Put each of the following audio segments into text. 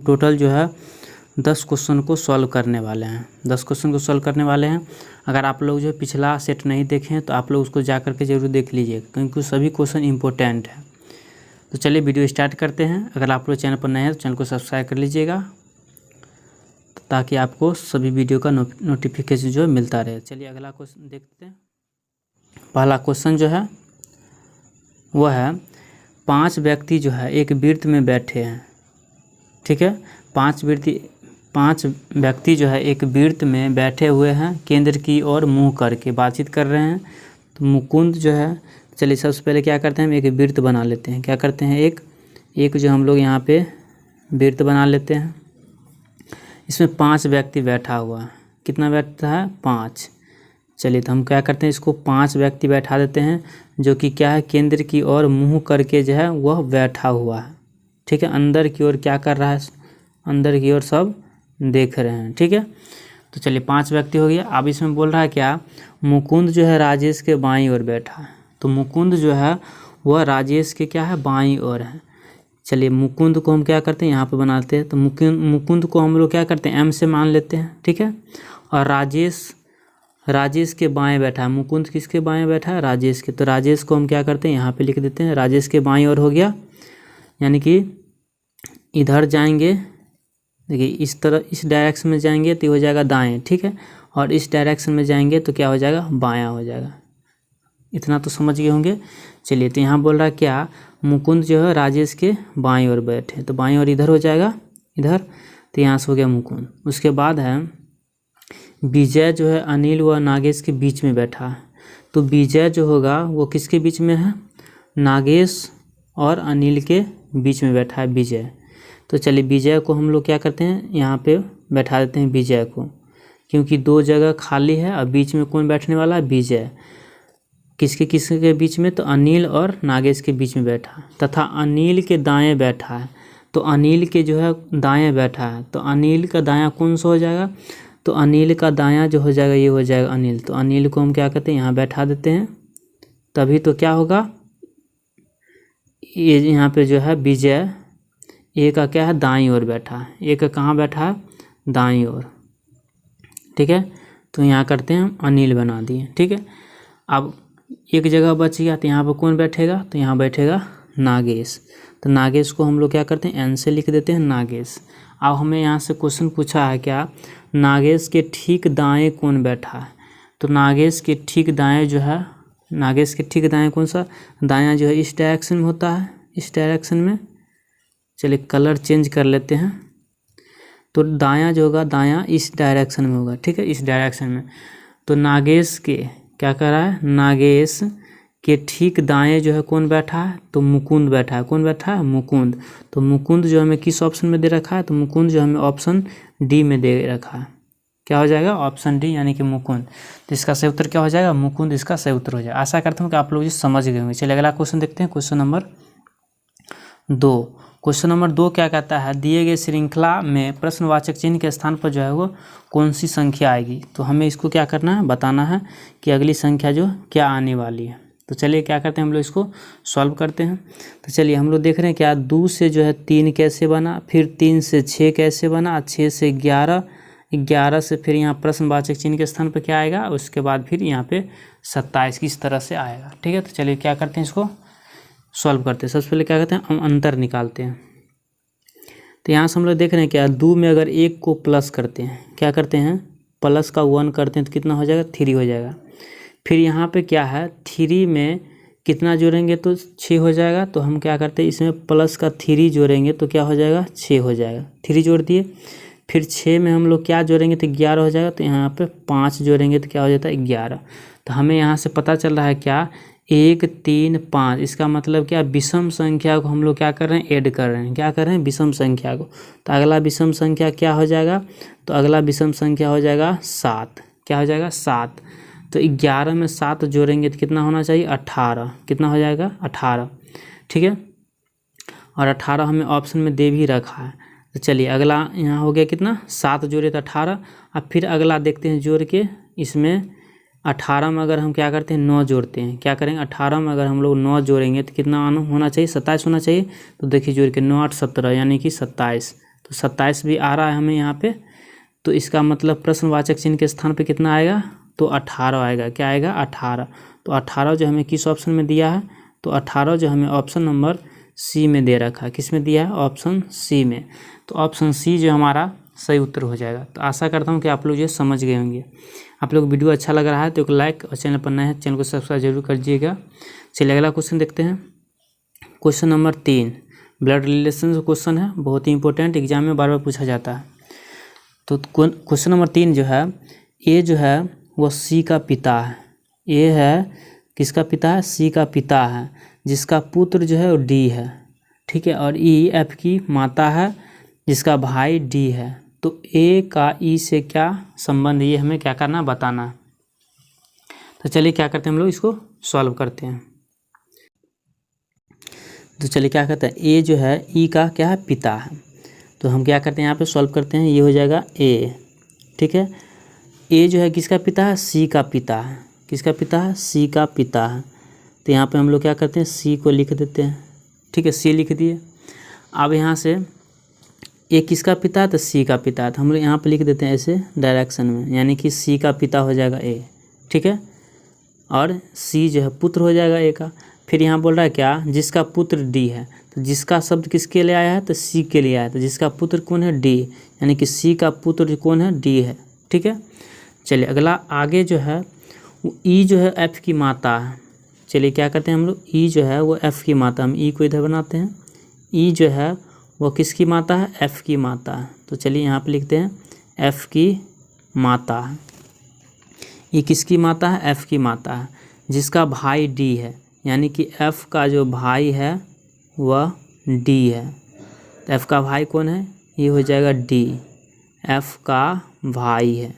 Total जो है 10 question को सॉल्व करने वाले हैं। 10 क्वेश्चन को सॉल्व करने वाले हैं। अगर आप लोग जो पिछला सेट नहीं देखे हैं तो आप लोग उसको जा करके ज़रूर देख लीजिए, क्योंकि सभी क्वेश्चन इंपॉर्टेंट है। तो चलिए वीडियो स्टार्ट करते हैं। अगर आप लोग चैनल पर नए हैं तो चैनल को सब्सक्राइब कर लीजिएगा, ताकि आपको सभी वीडियो का नोटिफिकेशन जो है मिलता रहे। चलिए अगला क्वेश्चन देखते हैं। पहला क्वेश्चन जो है वह है 5 व्यक्ति जो है एक वृत्त में बैठे हैं। ठीक है, 5 व्यक्ति जो है एक वृत्त में बैठे हुए हैं, केंद्र की ओर मुंह करके बातचीत कर रहे हैं। तो मुकुंद जो है, चलिए सबसे पहले क्या करते हैं, हम एक वृत्त बना लेते हैं। क्या करते हैं, एक जो हम लोग यहाँ पे वृत्त बना लेते हैं। इसमें 5 व्यक्ति बैठा हुआ है। कितना बैठता है, 5। चलिए तो हम क्या करते हैं, इसको 5 व्यक्ति बैठा देते हैं, जो कि क्या है, केंद्र की ओर मुंह करके जो है वह बैठा हुआ है। ठीक है, अंदर की ओर क्या कर रहा है, अंदर की ओर सब देख रहे हैं। ठीक है, तो चलिए 5 व्यक्ति हो गया। अब इसमें बोल रहा है क्या, मुकुंद जो है राजेश के बाईं ओर बैठा है। तो मुकुंद जो है वह राजेश के क्या है, बाईं ओर है। चलिए मुकुंद को हम क्या करते हैं, यहाँ पे बनाते हैं। तो मुकुंद को हम लोग क्या करते हैं, एम से मान लेते हैं। ठीक है, और राजेश के बाएं बैठा है। मुकुंद किसके बाएं बैठा है, राजेश के। तो राजेश को हम क्या करते हैं, यहाँ पे लिख देते हैं, राजेश के बाईं ओर हो गया। यानी कि इधर जाएंगे, देखिए इस तरह, इस डायरेक्शन में जाएंगे तो हो जाएगा दाएं। ठीक है, और इस डायरेक्शन में जाएंगे तो क्या हो जाएगा, बायां हो जाएगा। इतना तो समझ गए होंगे। चलिए तो यहाँ बोल रहा है क्या, मुकुंद जो है राजेश के बाईं ओर बैठे। तो बाईं ओर इधर हो जाएगा, इधर। तो यहाँ से हो गया मुकुंद। उसके बाद है विजय जो है अनिल व नागेश के बीच में बैठा है। तो विजय जो होगा वो किसके बीच में है, नागेश और अनिल के बीच में बैठा है विजय। तो चलिए विजय को हम लोग क्या करते हैं, यहाँ पे बैठा देते हैं विजय को, क्योंकि 2 जगह खाली है और बीच में कौन बैठने वाला है, विजय। किसके के बीच में, तो अनिल और नागेश के बीच में बैठा, तथा अनिल के दाएं बैठा है। तो अनिल के जो है दाएं बैठा है। तो अनिल का दायां कौन सा हो जाएगा, तो अनिल का दायां जो हो जाएगा ये हो जाएगा अनिल। तो अनिल को हम क्या करते हैं, यहाँ बैठा देते हैं। तभी तो क्या होगा, ये यहाँ पे जो है विजय ए का क्या है, दाईं ओर बैठा है। ए का कहाँ बैठा है, दाईं ओर। ठीक है, तो यहाँ करते हैं हम अनिल बना दिए। ठीक है, अब एक जगह बच गया, तो यहाँ पर कौन बैठेगा, तो यहाँ बैठेगा नागेश। तो नागेश को हम लोग क्या करते हैं, एन से लिख देते हैं, नागेश। अब हमें यहाँ से क्वेश्चन पूछा है क्या, नागेश के ठीक दाएं कौन बैठा है। तो नागेश के ठीक दाएं जो है, नागेश के ठीक दाएं कौन सा, दायां जो है इस डायरेक्शन में होता है, इस डायरेक्शन में। चलिए कलर चेंज कर लेते हैं। तो दायां जो होगा, दायां इस डायरेक्शन में होगा। ठीक है, इस डायरेक्शन में। तो नागेश के क्या कर रहा है, नागेश के ठीक दाएं जो है कौन बैठा है, तो मुकुंद बैठा है। कौन बैठा है, मुकुंद। तो मुकुंद जो हमें किस ऑप्शन में दे रखा है, तो मुकुंद जो हमें ऑप्शन डी में दे रखा है। क्या हो जाएगा, ऑप्शन डी, यानी कि मुकुंद। तो इसका सही उत्तर क्या हो जाएगा, मुकुंद इसका सही उत्तर हो जाएगा। आशा करता हूँ कि आप लोग ये समझ गए होंगे। चलिए अगला क्वेश्चन देखते हैं, क्वेश्चन नंबर 2। क्वेश्चन नंबर 2 क्या कहता है, दिए गए श्रृंखला में प्रश्नवाचक चिन्ह के स्थान पर जो है वो कौन सी संख्या आएगी। तो हमें इसको क्या करना है, बताना है कि अगली संख्या जो क्या आने वाली है। तो चलिए क्या करते हैं, हम लोग इसको सॉल्व करते हैं। तो चलिए हम लोग देख रहे हैं क्या, 2 से जो है 3 कैसे बना, फिर 3 से 6 कैसे बना, 6 से 11, 11 से फिर यहाँ प्रश्नवाचक चिन्ह के स्थान पर क्या आएगा, उसके बाद फिर यहाँ पे 27 किस तरह से आएगा। ठीक है, तो चलिए क्या करते हैं, इसको सॉल्व करते हैं। सबसे पहले क्या करते हैं, हम अंतर निकालते हैं। तो यहाँ से हम लोग देख रहे हैं क्या, 2 में अगर 1 को प्लस करते हैं, क्या करते हैं, प्लस का 1 करते हैं तो कितना हो जाएगा, 3 हो जाएगा। फिर यहाँ पे क्या है, 3 में कितना जोड़ेंगे तो 6 हो जाएगा। तो हम क्या करते हैं, इसमें प्लस का 3 जोड़ेंगे तो क्या हो जाएगा, 6 हो जाएगा। 3 जोड़ दिए। फिर 6 में हम लोग क्या जोड़ेंगे तो 11 हो जाएगा। तो यहाँ पे 5 जोड़ेंगे तो क्या हो जाता है, 11। तो हमें यहाँ से पता चल रहा है क्या, 1 3 5। इसका मतलब क्या, विषम संख्या को हम लोग क्या कर रहे हैं, ऐड कर रहे हैं। क्या कर रहे हैं, विषम संख्या को। तो अगला विषम संख्या क्या हो जाएगा, तो अगला विषम संख्या हो जाएगा 7। क्या हो जाएगा, 7। तो 11 में 7 जोड़ेंगे तो कितना होना चाहिए, 18। कितना हो जाएगा, 18। ठीक है, और 18 हमें ऑप्शन में दे भी रखा है। तो चलिए अगला यहाँ हो गया कितना, 7 जोड़े तो 18। अब फिर अगला देखते हैं जोड़ के, इसमें 18 में अगर हम क्या करते हैं, 9 जोड़ते हैं। क्या करेंगे, 18 में अगर हम लोग 9 जोड़ेंगे तो कितना होना चाहिए, 27 होना चाहिए। तो देखिए जोड़ के 9 8 17, यानी कि 27। तो 27 भी आ रहा है हमें यहाँ पे। तो इसका मतलब प्रश्नवाचक चिन्ह के स्थान पे कितना आएगा, तो 18 आएगा। क्या आएगा, 18। तो 18 जो हमें किस ऑप्शन में दिया है, तो 18 जो हमें ऑप्शन नंबर सी में दे रखा है। किस में दिया है, ऑप्शन सी में। तो ऑप्शन सी जो हमारा सही उत्तर हो जाएगा। तो आशा करता हूँ कि आप लोग ये समझ गए होंगे। आप लोग वीडियो अच्छा लग रहा है तो एक लाइक, और चैनल पर नए हैं चैनल को सब्सक्राइब जरूर कर दीजिएगा। चलिए अगला क्वेश्चन देखते हैं। Question number 3 blood relation question है, बहुत ही इंपॉर्टेंट, एग्जाम में बार बार पूछा जाता है। तो क्वेश्चन नंबर 3 जो है, ए जो है वो सी का पिता है। ए है किसका पिता है, सी का पिता है, जिसका पुत्र जो है वो डी है, ठीक है। और ई एफ की माता है, जिसका भाई डी है। तो ए का ई से क्या संबंध, ये हमें क्या करना, बताना। तो चलिए क्या करते हैं, हम लोग इसको सॉल्व करते हैं। तो चलिए क्या कहते हैं, ए जो है ई का क्या है, पिता है। तो हम क्या करते हैं, यहाँ पे सॉल्व करते हैं। ये हो जाएगा ए, ठीक है। ए जो है किसका पिता है, सी का पिता है। किसका पिता है, सी का पिता है। तो यहाँ पे हम लोग क्या करते हैं, सी को लिख देते हैं, ठीक है, सी लिख दिए। अब यहाँ से ए किसका पिता है, तो सी का पिता है। तो हम लोग यहाँ पे लिख देते हैं ऐसे डायरेक्शन में, यानी कि सी का पिता हो जाएगा ए, ठीक है। और सी जो है पुत्र हो जाएगा ए का। फिर यहाँ बोल रहा है क्या, जिसका पुत्र डी है। तो जिसका शब्द किसके लिए आया है, तो सी के लिए आया है। तो जिसका पुत्र कौन है, डी, यानी कि सी का पुत्र कौन है, डी है, ठीक है। चलिए अगला आगे जो है ई जो है एफ की माता है। चलिए क्या करते हैं हम लोग, ई जो है वो एफ की माता, हम ई को इधर बनाते हैं। ई जो है वो किसकी माता है, एफ की माता है। तो चलिए यहाँ पे लिखते हैं एफ की माता है। ये किसकी माता है, एफ की माता है, जिसका भाई डी है, यानी कि एफ का जो भाई है वह डी है। तो एफ का भाई कौन है, ये हो जाएगा डी, एफ का भाई है।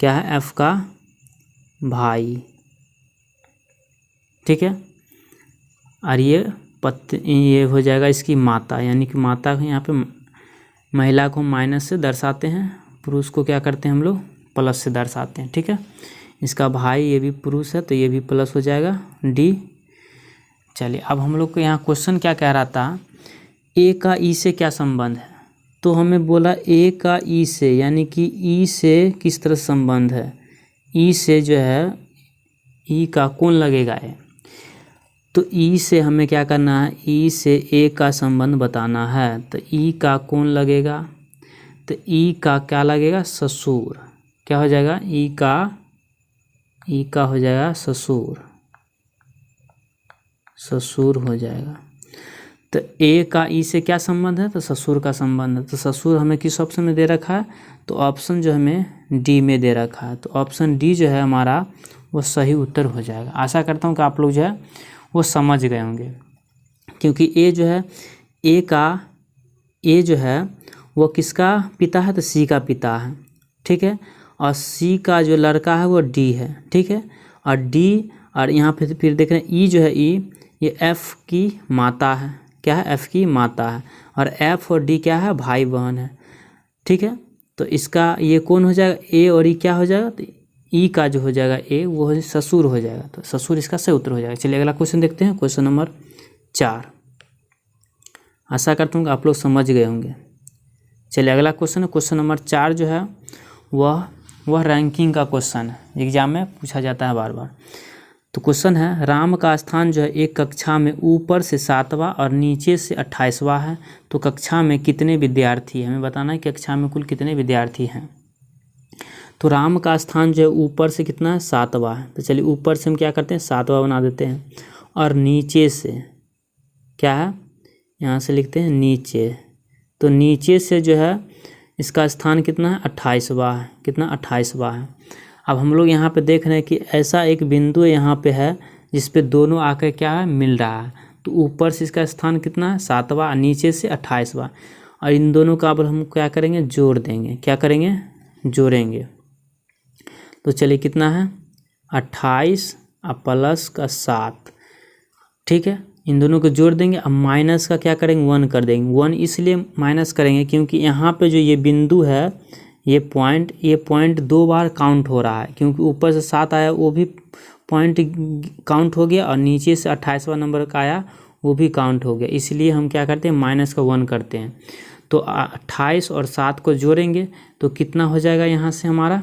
क्या है, एफ का भाई, ठीक है। और ये हो जाएगा इसकी माता, यानी कि माता को यहाँ पे महिला को माइनस से दर्शाते हैं, पुरुष को क्या करते हैं हम लोग, प्लस से दर्शाते हैं, ठीक है। इसका भाई ये भी पुरुष है, तो ये भी प्लस हो जाएगा डी। चलिए अब हम लोग को यहाँ क्वेश्चन क्या कह रहा था, ए का ई से क्या संबंध है। तो हमें बोला ए का ई से, यानी कि ई से किस तरह संबंध है। ई से जो है, ई का कौन लगेगा है, तो ई से हमें क्या करना है, ई से ए का संबंध बताना है। तो ई का कौन लगेगा, तो ई का क्या लगेगा, ससुर। क्या हो जाएगा, ई का हो जाएगा ससुर, ससुर हो जाएगा। तो ए का ई से क्या संबंध है, तो ससुर का संबंध है। तो ससुर हमें किस ऑप्शन में दे रखा है, तो ऑप्शन जो हमें डी में दे रखा है। तो ऑप्शन डी जो है हमारा वो सही उत्तर हो जाएगा। आशा करता हूँ कि आप लोग जो है वो समझ गए होंगे, क्योंकि ए जो है, ए जो है वो किसका पिता है, तो सी का पिता है, ठीक है। और सी का जो लड़का है वो डी है, ठीक है। और डी, और यहाँ पे फिर देख रहे हैं ई जो है, ई ये एफ की माता है। क्या है, एफ की माता है। और एफ और डी क्या है, भाई बहन है, ठीक है। तो इसका ये कौन हो जाएगा, ए और ई क्या हो जाएगा, तो ई का जो हो जाएगा ए वो ससुर हो जाएगा। तो ससुर इसका सही उत्तर हो जाएगा। चलिए अगला क्वेश्चन देखते हैं, क्वेश्चन नंबर 4। आशा करता हूँ कि आप लोग समझ गए होंगे। चलिए अगला क्वेश्चन है, क्वेश्चन नंबर 4 जो है वह रैंकिंग का क्वेश्चन है, एग्जाम में पूछा जाता है बार बार। तो क्वेश्चन है, राम का स्थान जो है एक कक्षा में ऊपर से 7वां और नीचे से 28वां है। तो कक्षा में कितने विद्यार्थी हैं, हमें बताना है कि कक्षा में कुल कितने विद्यार्थी हैं। तो राम का स्थान जो है ऊपर से कितना है, 7वां है। तो चलिए ऊपर से हम क्या करते हैं, 7वां बना देते हैं। और नीचे से क्या है, यहाँ से लिखते हैं नीचे। तो नीचे से जो है इसका स्थान कितना है, 28वां है। कितना, 28वां है। अब हम लोग यहाँ पे देख रहे हैं कि ऐसा एक बिंदु यहाँ पे है जिस पे दोनों आकर क्या है, मिल रहा है। तो ऊपर से इसका स्थान कितना है, 7वां, नीचे से 28वां। और इन दोनों का अब हम क्या करेंगे, जोड़ देंगे। क्या करेंगे, जोड़ेंगे। तो चलिए कितना है, 28 और प्लस का 7, ठीक है। इन दोनों को जोड़ देंगे। अब माइनस का क्या करेंगे, 1 कर देंगे। 1 इसलिए माइनस करेंगे क्योंकि यहाँ पे जो ये बिंदु है, ये पॉइंट 2 बार काउंट हो रहा है, क्योंकि ऊपर से 7 आया वो भी पॉइंट काउंट हो गया, और नीचे से 28वां नंबर का आया वो भी काउंट हो गया। इसलिए हम क्या करते हैं, माइनस का 1 करते हैं। तो 28 और 7 को जोड़ेंगे तो कितना हो जाएगा यहाँ से हमारा,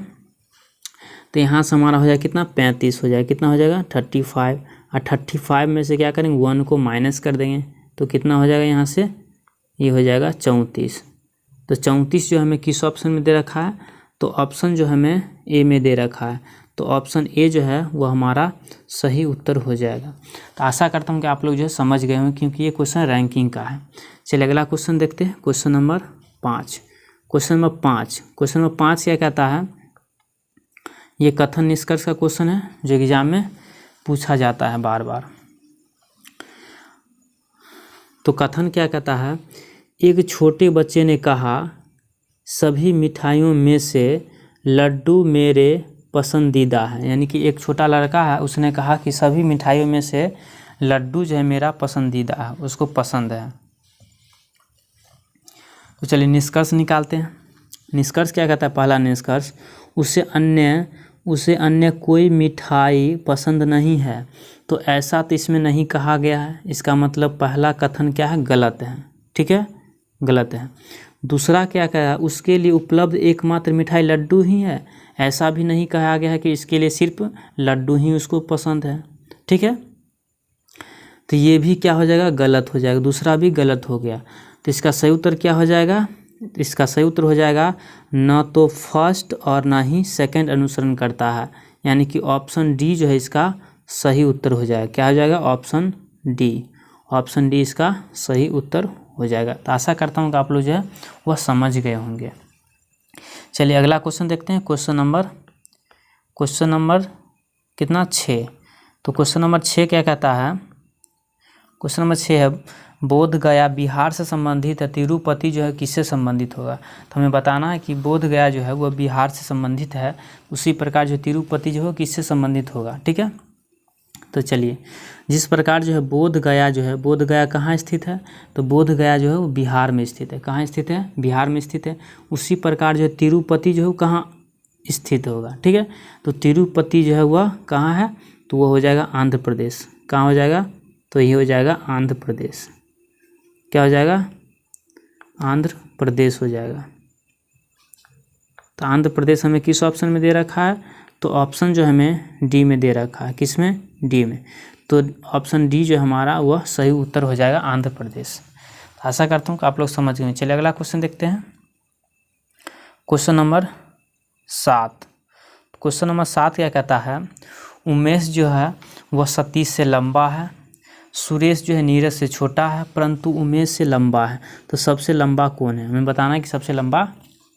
तो यहाँ से हमारा हो जाएगा कितना 35 हो जाएगा, कितना हो जाएगा 35, और 35 में से क्या करेंगे 1 को माइनस कर देंगे तो कितना हो जाएगा यहाँ से, ये हो जाएगा 34। तो 34 जो हमें किस ऑप्शन में दे रखा है, तो ऑप्शन जो हमें ए में दे रखा है, तो ऑप्शन ए जो है वो हमारा सही उत्तर हो जाएगा। तो आशा करता हूँ कि आप लोग जो है समझ गए होंगे, क्योंकि ये क्वेश्चन रैंकिंग का है। चलिए अगला क्वेश्चन देखते हैं, क्वेश्चन नंबर 5। क्वेश्चन नंबर 5 क्या कहता है, ये कथन निष्कर्ष का क्वेश्चन है जो एग्जाम में पूछा जाता है बार बार। तो कथन क्या कहता है, एक छोटे बच्चे ने कहा सभी मिठाइयों में से लड्डू मेरे पसंदीदा है। यानी कि एक छोटा लड़का है, उसने कहा कि सभी मिठाइयों में से लड्डू जो है मेरा पसंदीदा है, उसको पसंद है। तो चलिए निष्कर्ष निकालते हैं। निष्कर्ष क्या कहता है, पहला निष्कर्ष, उसे अन्य कोई मिठाई पसंद नहीं है। तो ऐसा तो इसमें नहीं कहा गया है, इसका मतलब पहला कथन क्या है, गलत है। ठीक है, गलत है। दूसरा क्या कहा, उसके लिए उपलब्ध एकमात्र मिठाई लड्डू ही है, ऐसा भी नहीं कहा गया है कि इसके लिए सिर्फ लड्डू ही उसको पसंद है। ठीक है, तो ये भी क्या हो जाएगा, गलत हो जाएगा, दूसरा भी गलत हो गया। तो इसका सही उत्तर क्या हो जाएगा, इसका सही उत्तर हो जाएगा न तो फर्स्ट और ना ही सेकंड अनुसरण करता है, यानी कि ऑप्शन डी जो है इसका सही उत्तर हो जाएगा। क्या हो जाएगा, ऑप्शन डी इसका सही उत्तर हो जाएगा। तो आशा करता हूँ कि आप लोग जो है वह समझ गए होंगे। चलिए अगला क्वेश्चन देखते हैं, क्वेश्चन नंबर कितना 6। तो क्वेश्चन नंबर 6 क्या कहता है, क्वेश्चन नंबर 6 है बोध गया बिहार से संबंधित है, तिरुपति जो है किससे संबंधित होगा। तो हमें बताना है कि बोध गया जो है वह बिहार से संबंधित है, उसी प्रकार जो तिरुपति जो है किससे संबंधित होगा। ठीक है, तो चलिए जिस प्रकार जो है बोध गया कहाँ स्थित है, तो बोध गया जो है वो बिहार में स्थित है। कहाँ स्थित है, बिहार में स्थित है। उसी प्रकार जो है तिरुपति जो है वो कहाँ स्थित होगा। ठीक है, तो तिरुपति जो है वह कहाँ है, तो वह हो जाएगा आंध्र प्रदेश। कहाँ हो जाएगा, तो ये हो जाएगा आंध्र प्रदेश। क्या हो जाएगा, आंध्र प्रदेश हो जाएगा। तो आंध्र प्रदेश हमें किस ऑप्शन में दे रखा है, तो ऑप्शन जो हमें डी में दे रखा है। किस में, डी में। तो ऑप्शन डी जो हमारा वह सही उत्तर हो जाएगा, आंध्र प्रदेश। तो आशा करता हूँ कि आप लोग समझ गए। चलिए अगला क्वेश्चन देखते हैं, क्वेश्चन नंबर 7। क्वेश्चन नंबर 7 क्या कहता है, उमेश जो है वह सतीश से लंबा है, सुरेश जो है नीरज से छोटा है, परंतु उमेश से लंबा है। तो सबसे लंबा कौन है, हमें बताना है कि सबसे लंबा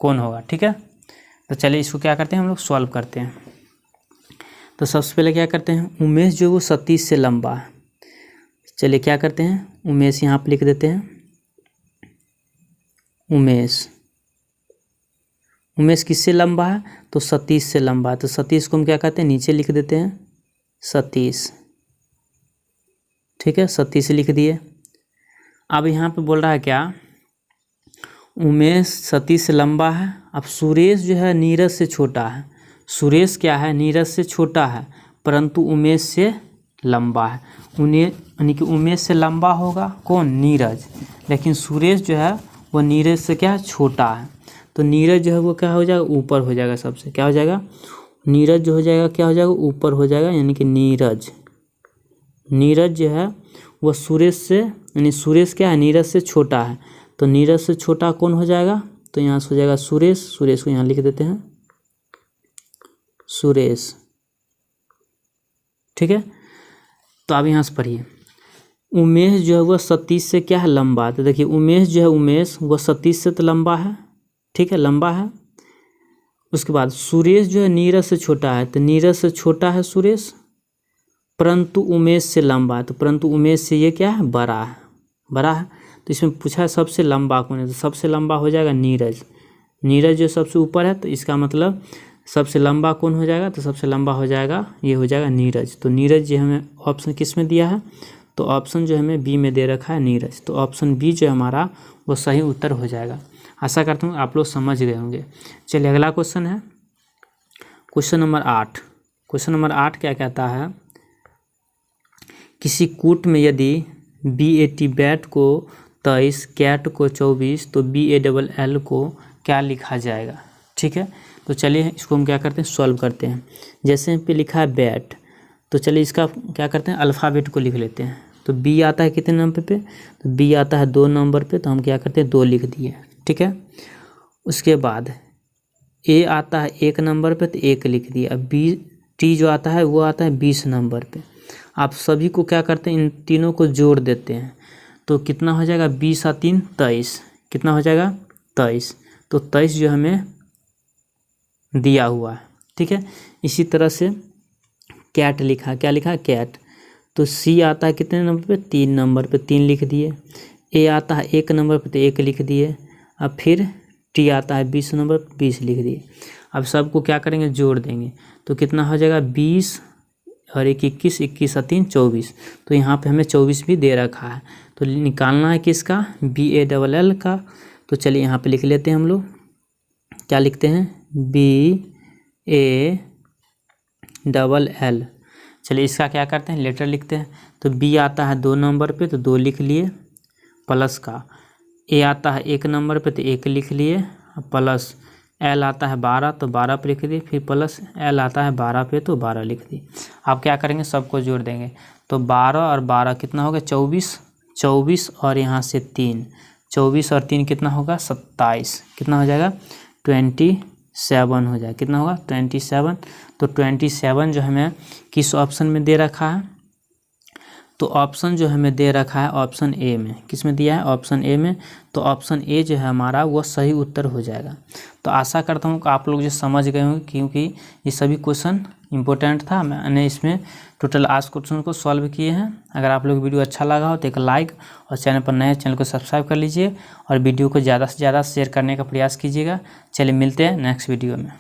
कौन होगा। ठीक है, तो चलिए इसको क्या करते हैं, हम लोग सॉल्व करते हैं। तो सबसे पहले क्या करते हैं, उमेश जो वो सतीश से लंबा है। चलिए क्या करते हैं, उमेश यहाँ पर लिख देते हैं, उमेश किससे लंबा है, तो सतीश से लंबा है। तो सतीश को हम क्या कहते हैं, नीचे लिख देते हैं सतीश। ठीक है, सतीश लिख दिए। अब यहाँ पे बोल रहा है क्या, उमेश सतीश से लंबा है। अब सुरेश जो है नीरज से छोटा है। सुरेश क्या है, नीरज से छोटा है, परंतु उमेश से लंबा है। उन्हें यानी कि उमेश से लंबा होगा कौन, नीरज, लेकिन सुरेश जो है वह नीरज से क्या है, छोटा है। तो नीरज जो है वो क्या हो जाएगा, ऊपर हो जाएगा सबसे। क्या हो जाएगा, नीरज जो हो जाएगा क्या हो जाएगा, ऊपर हो जाएगा, यानी कि नीरज जो है वह सुरेश से, यानी सुरेश क्या है, नीरज से छोटा है। तो नीरज से छोटा कौन हो जाएगा, तो यहाँ से हो जाएगा सुरेश को यहाँ लिख देते हैं सुरेश। ठीक है, तो अब यहाँ से पढ़िए, उमेश जो है वह सतीश से क्या है, लंबा। तो देखिए उमेश जो है, उमेश वह सतीश से तो लंबा है। ठीक है, लंबा है। उसके बाद सुरेश जो है नीरज से छोटा है, तो नीरज से छोटा है सुरेश, परंतु उमेश से लंबा है। तो परंतु उमेश से ये क्या है, बड़ा है। तो इसमें पूछा है सबसे लंबा कौन है, तो सबसे लंबा हो जाएगा नीरज जो सबसे ऊपर है। तो इसका मतलब सबसे लंबा कौन हो जाएगा, तो सबसे लंबा हो जाएगा, ये हो जाएगा नीरज। तो नीरज जो हमें ऑप्शन किस में दिया है, तो ऑप्शन जो हमें बी में दे रखा है नीरज। तो ऑप्शन बी जो हमारा वो सही उत्तर हो जाएगा। आशा करता हूँ आप लोग समझ गए होंगे। चलिए अगला क्वेश्चन है, क्वेश्चन नंबर 8। क्वेश्चन नंबर 8 क्या कहता है, किसी कूट में यदि BAT बैट को 23, कैट को 24, तो BALL को क्या लिखा जाएगा। ठीक है, तो चलिए इसको हम क्या करते हैं, सॉल्व करते हैं। जैसे पे लिखा है बैट, तो चलिए इसका क्या करते हैं, अल्फ़ाबेट को लिख लेते हैं। तो बी आता है कितने नंबर पे, तो बी आता है 2 नंबर पे, तो हम क्या करते हैं 2 लिख दिए। ठीक है, उसके बाद ए आता है 1 नंबर पे, तो 1 लिख दिए। अब टी जो आता है वो आता है 20 नंबर पे। आप सभी को क्या करते हैं, इन तीनों को जोड़ देते हैं, तो कितना हो जाएगा, 20 और 3 23, कितना हो जाएगा 23। तो 23 जो हमें दिया हुआ है। ठीक है, इसी तरह से कैट लिखा, क्या लिखा है कैट, तो सी आता है कितने नंबर पे, 3 नंबर पे, 3 लिख दिए। ए आता है 1 नंबर पे, तो 1 लिख दिए। अब फिर टी आता है 20 नंबर पे, 20 लिख दिए। अब सबको क्या करेंगे, जोड़ देंगे, तो कितना हो जाएगा 20 और 1 21, 21 और 3 24। तो यहाँ पे हमें 24 भी दे रखा है, तो निकालना है किसका, BALL का। तो चलिए यहाँ पे लिख लेते हैं हम लोग, क्या लिखते हैं, BALL। चलिए इसका क्या करते हैं, लेटर लिखते हैं। तो बी आता है 2 नंबर पे, तो 2 लिख लिए, प्लस का ए आता है 1 नंबर पे, तो 1 लिख लिए, प्लस एल आता है 12, तो 12 पे लिख दिए, फिर प्लस एल आता है 12 पे, तो 12 लिख दिए। आप क्या करेंगे, सबको जोड़ देंगे, तो 12 और 12 कितना होगा 24, 24 और यहाँ से 3, 24 और 3 कितना होगा 27, कितना हो जाएगा 27 हो जाएगा, कितना होगा 27। तो 27 जो हमें किस ऑप्शन में दे रखा है, तो ऑप्शन जो हमें दे रखा है ऑप्शन ए में, किस में दिया है, ऑप्शन ए में। तो ऑप्शन ए जो है हमारा वो सही उत्तर हो जाएगा। तो आशा करता हूँ कि आप लोग जो समझ गए होंगे, क्योंकि ये सभी क्वेश्चन इंपॉर्टेंट था। मैंने इसमें टोटल 8 क्वेश्चन को सॉल्व किए हैं। अगर आप लोग वीडियो अच्छा लगा हो तो एक लाइक, और चैनल पर नए चैनल को सब्सक्राइब कर लीजिए, और वीडियो को ज़्यादा से ज़्यादा शेयर करने का प्रयास कीजिएगा। चलिए मिलते हैं नेक्स्ट वीडियो में।